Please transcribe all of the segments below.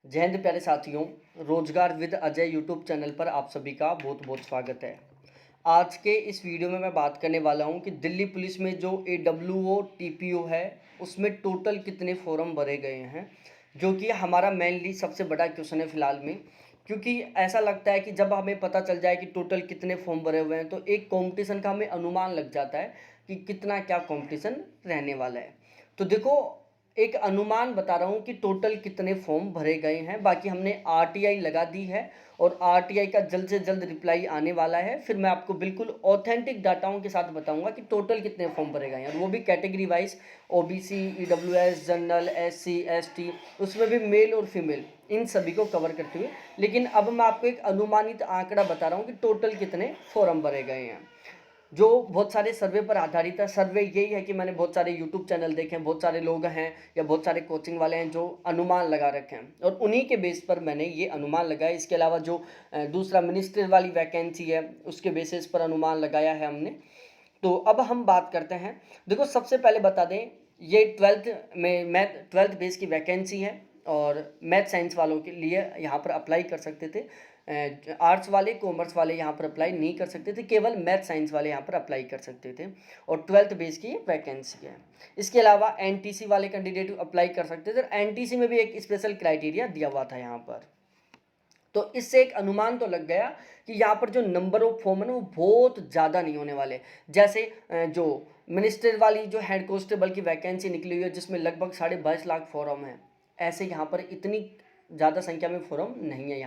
जय हिंद प्यारे साथियों। रोजगार विद अजय यूट्यूब चैनल पर आप सभी का बहुत बहुत स्वागत है। आज के इस वीडियो में मैं बात करने वाला हूं कि दिल्ली पुलिस में जो AWO TPO है उसमें टोटल कितने फॉर्म भरे गए हैं, जो कि हमारा मेनली सबसे बड़ा क्वेश्चन है फिलहाल में। क्योंकि ऐसा लगता है कि जब हमें पता चल जाए कि टोटल कितने फॉर्म भरे हुए हैं तो एक कंपटीशन का हमें अनुमान लग जाता है कि कितना क्या कंपटीशन रहने वाला है। तो देखो, एक अनुमान बता रहा हूँ कि टोटल कितने फॉर्म भरे गए हैं। बाकी हमने RTI लगा दी है और RTI का जल्द से जल्द रिप्लाई आने वाला है। फिर मैं आपको बिल्कुल ऑथेंटिक डाटाओं के साथ बताऊंगा कि टोटल कितने फॉर्म भरे गए हैं, और वो भी category wise, OBC, EWS, general, SC ST, उसमें भी मेल और फीमेल, इन सभी को कवर करते हुए। लेकिन अब मैं आपको एक अनुमानित आंकड़ा बता रहा हूँ कि टोटल कितने फॉर्म भरे गए हैं, जो बहुत सारे सर्वे पर आधारित है। सर्वे यही है कि मैंने बहुत सारे यूट्यूब चैनल देखे हैं, बहुत सारे लोग हैं या बहुत सारे कोचिंग वाले हैं जो अनुमान लगा रखे हैं, और उन्हीं के बेस पर मैंने ये अनुमान लगाया। इसके अलावा जो दूसरा मिनिस्ट्री वाली वैकेंसी है उसके बेसिस पर अनुमान लगाया है हमने। तो अब हम बात करते हैं। देखो, सबसे पहले बता दें, ये 12th बेस की वैकेंसी है, और मैथ साइंस वालों के लिए यहाँ पर अप्लाई कर सकते थे। आर्ट्स वाले, कॉमर्स वाले यहाँ पर अप्लाई नहीं कर सकते थे, केवल मैथ साइंस वाले यहाँ पर अप्लाई कर सकते थे, और 12th बेस की वैकेंसी है। इसके अलावा NTC वाले कैंडिडेट अप्लाई कर सकते थे। NTC में भी एक स्पेशल क्राइटेरिया दिया हुआ था यहाँ पर। तो इससे एक अनुमान तो लग गया कि यहाँ पर जो नंबर ऑफ फॉर्म है ना वो बहुत ज़्यादा नहीं होने वाले। जैसे जो मिनिस्टर वाली जो हेड कांस्टेबल की वैकेंसी निकली हुई है जिसमें लगभग 22.5 लाख फॉर्म है, ऐसे यहाँ पर इतनी ज़्यादा संख्या में फॉर्म नहीं है।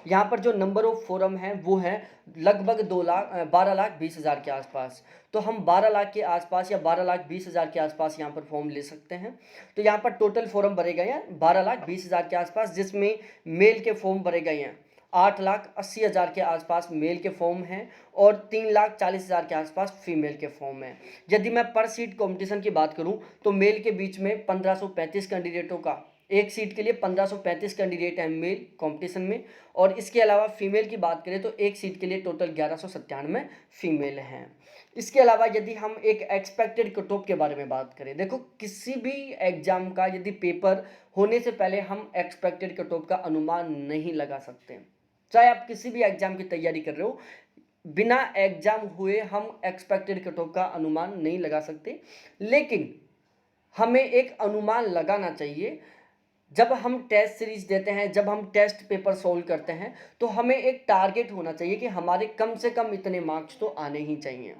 यहाँ पर जो नंबर ऑफ फॉर्म है वो है लगभग 12,20,000 के आसपास। तो हम 12 लाख के आसपास या 12,20,000 के आसपास यहाँ पर फॉर्म ले सकते हैं। तो यहाँ पर टोटल फॉर्म भरे गए हैं 12,20,000 के आसपास, जिसमें मेल के फॉर्म भरे गए हैं 8,80,000 के आसपास मेल के फॉर्म हैं, और 3,40,000 के आसपास फीमेल के फॉर्म हैं। यदि मैं पर सीट कंपटीशन की बात करूं तो मेल के बीच में 1535 कैंडिडेटों का, एक सीट के लिए 1535 कैंडिडेट हैं मेल कंपटीशन में, और इसके अलावा फीमेल की बात करें तो एक सीट के लिए टोटल 1197 फीमेल हैं। इसके अलावा यदि हम एक एक्सपेक्टेड कट ऑफ के बारे में बात करें, देखो किसी भी एग्जाम का यदि पेपर होने से पहले हम एक्सपेक्टेड कट ऑफ का अनुमान नहीं लगा सकते। चाहे आप किसी भी एग्जाम की तैयारी कर रहे हो, बिना एग्जाम हुए हम एक्सपेक्टेड कट ऑफ का अनुमान नहीं लगा सकते। लेकिन हमें एक अनुमान लगाना चाहिए। जब हम टेस्ट सीरीज देते हैं, जब हम टेस्ट पेपर सोल्व करते हैं, तो हमें एक टारगेट होना चाहिए कि हमारे कम से कम इतने मार्क्स तो आने ही चाहिए।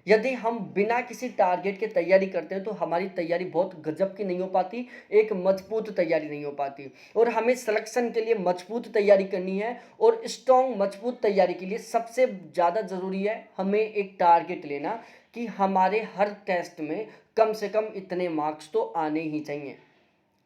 यदि हम बिना किसी टारगेट के तैयारी करते हैं तो हमारी तैयारी बहुत गजब की नहीं हो पाती, एक मजबूत तैयारी नहीं हो पाती। और हमें सिलेक्शन के लिए मजबूत तैयारी करनी है, और स्ट्रॉन्ग मजबूत तैयारी के लिए सबसे ज़्यादा ज़रूरी है हमें एक टारगेट लेना कि हमारे हर टेस्ट में कम से कम इतने मार्क्स तो आने ही चाहिए।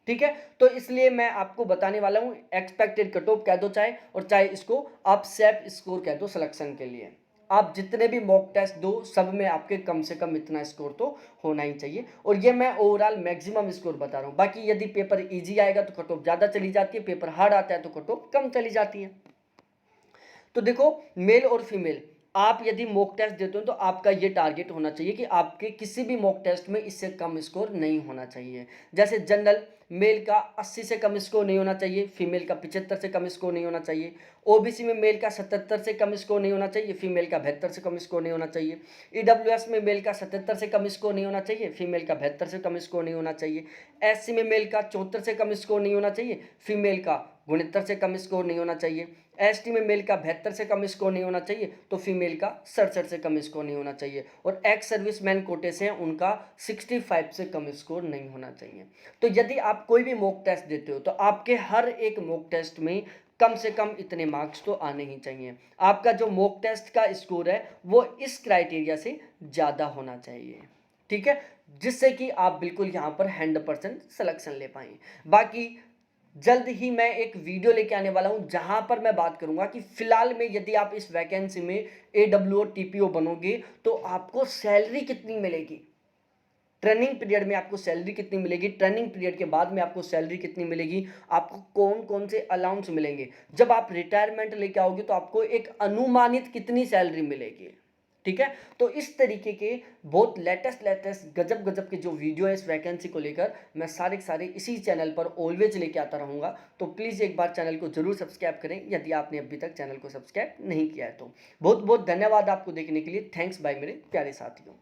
ठीक है, तो इसलिए मैं आपको बताने वाला हूं, एक्सपेक्टेड कट ऑफ कह दो चाहे, और चाहे इसको आप सेफ स्कोर कह दो। सिलेक्शन के लिए आप जितने भी मॉक टेस्ट दो, सब में आपके कम से कम इतना स्कोर तो होना ही चाहिए। और ये मैं ओवरऑल मैक्सिमम स्कोर बता रहा हूं। बाकी यदि पेपर इजी आएगा तो कट ऑफ ज़्यादा चली जाती है, पेपर हार्ड आता है तो कट ऑफ कम चली जाती है। तो देखो, मेल और फीमेल, आप यदि मॉक टेस्ट देते हो तो आपका ये टारगेट होना चाहिए कि आपके किसी भी मॉक टेस्ट में इससे कम स्कोर नहीं होना चाहिए। जैसे जनरल, मेल का 80 से कम स्कोर नहीं होना चाहिए, फीमेल का 75 से कम स्कोर नहीं होना चाहिए। OBC में मेल का 77 से कम स्कोर नहीं होना चाहिए, फीमेल का 72 से कम स्कोर नहीं होना चाहिए। EWS में मेल का 77 से कम स्कोर नहीं होना चाहिए, फीमेल का 72 से कम स्कोर नहीं होना चाहिए। SC में मेल का 74 से कम स्कोर नहीं होना चाहिए, फीमेल का 69 से कम स्कोर नहीं होना चाहिए। ST में मेल का 72 से कम स्कोर नहीं होना चाहिए, तो फीमेल का 67 से कम स्कोर नहीं होना चाहिए। और एक्स सर्विसमैन कोटे से उनका 65 से कम स्कोर नहीं होना चाहिए। तो यदि आप कोई भी मॉक टेस्ट देते हो तो आपके हर एक मॉक टेस्ट में कम से कम इतने मार्क्स तो आने ही चाहिए। आपका जो मॉक टेस्ट का स्कोर है वो इस क्राइटेरिया से ज़्यादा होना चाहिए। ठीक है, जिससे कि आप बिल्कुल यहाँ पर 100% सिलेक्शन ले पाएँ। बाकी जल्द ही मैं एक वीडियो लेके आने वाला हूं जहां पर मैं बात करूंगा कि फिलहाल में यदि आप इस वैकेंसी में AWO TPO बनोगे तो आपको सैलरी कितनी मिलेगी, ट्रेनिंग पीरियड में आपको सैलरी कितनी मिलेगी, ट्रेनिंग पीरियड के बाद में आपको सैलरी कितनी मिलेगी, आपको कौन कौन से अलाउंस मिलेंगे, जब आप रिटायरमेंट लेके आओगे तो आपको एक अनुमानित कितनी सैलरी मिलेगी। ठीक है। तो इस तरीके के बहुत लेटेस्ट गजब गजब के जो वीडियो है इस वैकेंसी को लेकर मैं सारे के सारे इसी चैनल पर ऑलवेज लेके आता रहूँगा। तो प्लीज़ एक बार चैनल को ज़रूर सब्सक्राइब करें यदि आपने अभी तक चैनल को सब्सक्राइब नहीं किया है तो। बहुत बहुत धन्यवाद आपको देखने के लिए। थैंक्स बाय मेरे प्यारे साथियों।